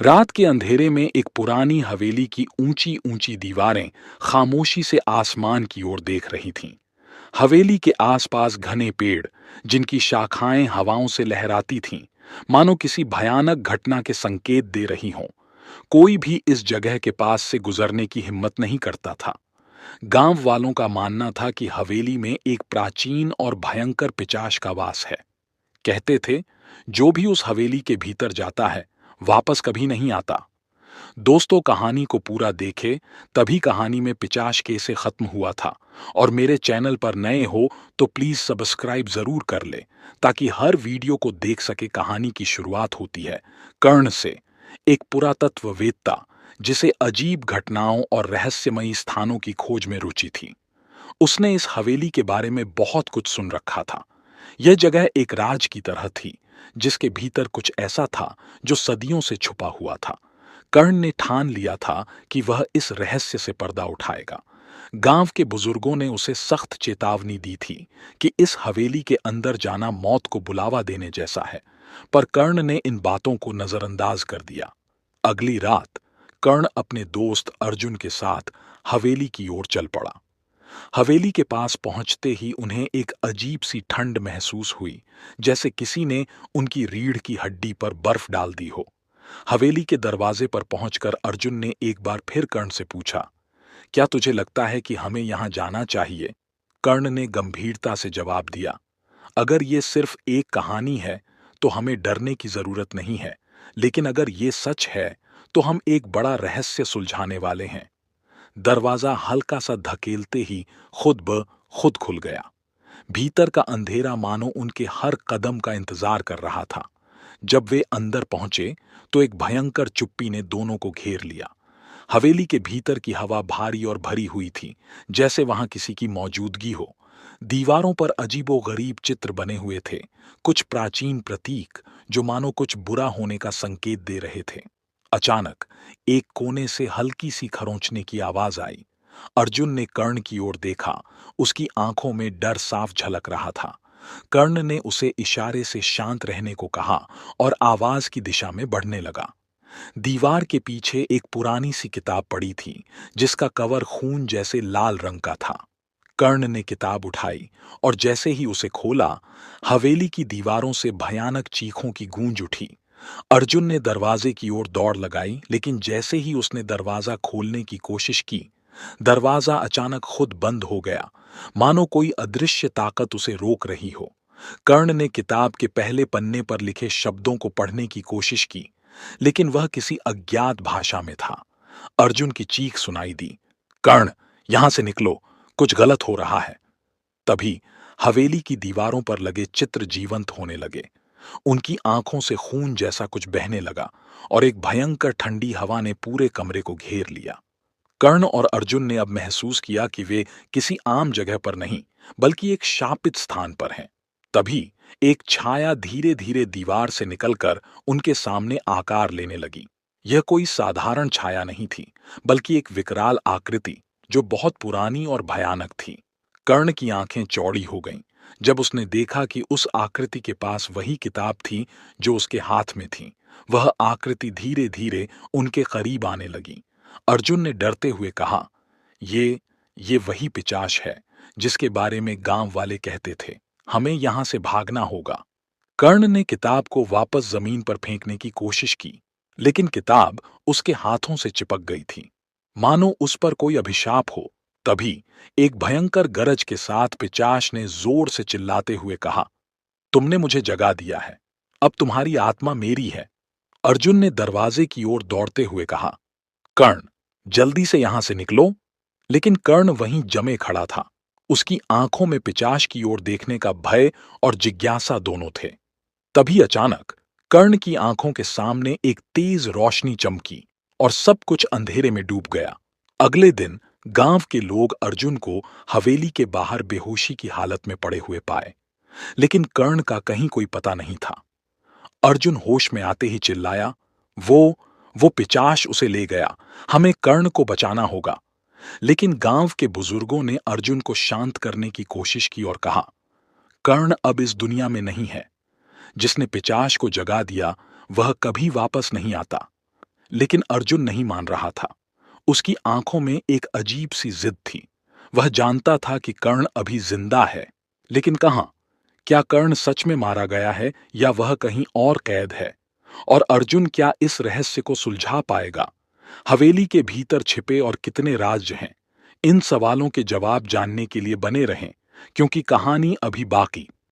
रात के अंधेरे में एक पुरानी हवेली की ऊंची ऊंची दीवारें खामोशी से आसमान की ओर देख रही थीं। हवेली के आसपास घने पेड़, जिनकी शाखाएं हवाओं से लहराती थीं, मानो किसी भयानक घटना के संकेत दे रही हों। कोई भी इस जगह के पास से गुजरने की हिम्मत नहीं करता था। गांव वालों का मानना था कि हवेली में एक प्राचीन और भयंकर पिशाच का वास है। कहते थे, जो भी उस हवेली के भीतर जाता है, वापस कभी नहीं आता। दोस्तों, कहानी को पूरा देखे तभी कहानी में पिशाच कैसे खत्म हुआ था। और मेरे चैनल पर नए हो तो प्लीज सब्सक्राइब जरूर कर ले, ताकि हर वीडियो को देख सके। कहानी की शुरुआत होती है कर्ण से, एक पुरातत्ववेत्ता जिसे अजीब घटनाओं और रहस्यमयी स्थानों की खोज में रुचि थी। उसने इस हवेली के बारे में बहुत कुछ सुन रखा था। यह जगह एक राज की तरह थी, जिसके भीतर कुछ ऐसा था जो सदियों से छुपा हुआ था। कर्ण ने ठान लिया था कि वह इस रहस्य से पर्दा उठाएगा। गांव के बुजुर्गों ने उसे सख्त चेतावनी दी थी कि इस हवेली के अंदर जाना मौत को बुलावा देने जैसा है, पर कर्ण ने इन बातों को नजरअंदाज कर दिया। अगली रात कर्ण अपने दोस्त अर्जुन के साथ हवेली की ओर चल पड़ा। हवेली के पास पहुंचते ही उन्हें एक अजीब सी ठंड महसूस हुई, जैसे किसी ने उनकी रीढ़ की हड्डी पर बर्फ डाल दी हो। हवेली के दरवाजे पर पहुंचकर अर्जुन ने एक बार फिर कर्ण से पूछा, क्या तुझे लगता है कि हमें यहां जाना चाहिए? कर्ण ने गंभीरता से जवाब दिया, अगर ये सिर्फ एक कहानी है तो हमें डरने की जरूरत नहीं है, लेकिन अगर ये सच है तो हम एक बड़ा रहस्य सुलझाने वाले हैं। दरवाजा हल्का सा धकेलते ही खुद ब खुद खुल गया। भीतर का अंधेरा मानो उनके हर कदम का इंतजार कर रहा था। जब वे अंदर पहुंचे तो एक भयंकर चुप्पी ने दोनों को घेर लिया। हवेली के भीतर की हवा भारी और भरी हुई थी, जैसे वहां किसी की मौजूदगी हो। दीवारों पर अजीबोगरीब चित्र बने हुए थे, कुछ प्राचीन प्रतीक जो मानो कुछ बुरा होने का संकेत दे रहे थे। अचानक एक कोने से हल्की सी खरोंचने की आवाज आई। अर्जुन ने कर्ण की ओर देखा। उसकी आंखों में डर साफ झलक रहा था। कर्ण ने उसे इशारे से शांत रहने को कहा और आवाज की दिशा में बढ़ने लगा। दीवार के पीछे एक पुरानी सी किताब पड़ी थी, जिसका कवर खून जैसे लाल रंग का था। कर्ण ने किताब उठाई और जैसे ही उसे खोला, हवेली की दीवारों से भयानक चीखों की गूंज उठी। अर्जुन ने दरवाजे की ओर दौड़ लगाई, लेकिन जैसे ही उसने दरवाजा खोलने की कोशिश की, दरवाजा अचानक खुद बंद हो गया, मानो कोई अदृश्य ताकत उसे रोक रही हो। कर्ण ने किताब के पहले पन्ने पर लिखे शब्दों को पढ़ने की कोशिश की, लेकिन वह किसी अज्ञात भाषा में था। अर्जुन की चीख सुनाई दी, कर्ण, यहां से निकलो, कुछ गलत हो रहा है। तभी हवेली की दीवारों पर लगे चित्र जीवंत होने लगे। उनकी आंखों से खून जैसा कुछ बहने लगा और एक भयंकर ठंडी हवा ने पूरे कमरे को घेर लिया। कर्ण और अर्जुन ने अब महसूस किया कि वे किसी आम जगह पर नहीं, बल्कि एक शापित स्थान पर हैं। तभी एक छाया धीरे धीरे दीवार से निकलकर उनके सामने आकार लेने लगी। यह कोई साधारण छाया नहीं थी, बल्कि एक विकराल आकृति जो बहुत पुरानी और भयानक थी। कर्ण की आंखें चौड़ी हो गईं जब उसने देखा कि उस आकृति के पास वही किताब थी जो उसके हाथ में थी। वह आकृति धीरे धीरे उनके करीब आने लगी। अर्जुन ने डरते हुए कहा, ये वही पिशाच है जिसके बारे में गांव वाले कहते थे। हमें यहां से भागना होगा। कर्ण ने किताब को वापस जमीन पर फेंकने की कोशिश की, लेकिन किताब उसके हाथों से चिपक गई थी, मानो उस पर कोई अभिशाप हो। तभी एक भयंकर गरज के साथ पिशाच ने जोर से चिल्लाते हुए कहा, तुमने मुझे जगा दिया है, अब तुम्हारी आत्मा मेरी है। अर्जुन ने दरवाजे की ओर दौड़ते हुए कहा, कर्ण, जल्दी से यहां से निकलो। लेकिन कर्ण वहीं जमे खड़ा था। उसकी आंखों में पिशाच की ओर देखने का भय और जिज्ञासा दोनों थे। तभी अचानक कर्ण की आंखों के सामने एक तेज रोशनी चमकी और सब कुछ अंधेरे में डूब गया। अगले दिन गांव के लोग अर्जुन को हवेली के बाहर बेहोशी की हालत में पड़े हुए पाए, लेकिन कर्ण का कहीं कोई पता नहीं था। अर्जुन होश में आते ही चिल्लाया, वो वो पिशाच उसे ले गया, हमें कर्ण को बचाना होगा। लेकिन गांव के बुजुर्गों ने अर्जुन को शांत करने की कोशिश की और कहा, कर्ण अब इस दुनिया में नहीं है। जिसने पिशाच को जगा दिया वह कभी वापस नहीं आता। लेकिन अर्जुन नहीं मान रहा था। उसकी आंखों में एक अजीब सी जिद थी। वह जानता था कि कर्ण अभी जिंदा है, लेकिन कहां? क्या कर्ण सच में मारा गया है या वह कहीं और कैद है? और अर्जुन क्या इस रहस्य को सुलझा पाएगा? हवेली के भीतर छिपे और कितने राज्य हैं? इन सवालों के जवाब जानने के लिए बने रहें, क्योंकि कहानी अभी बाकी।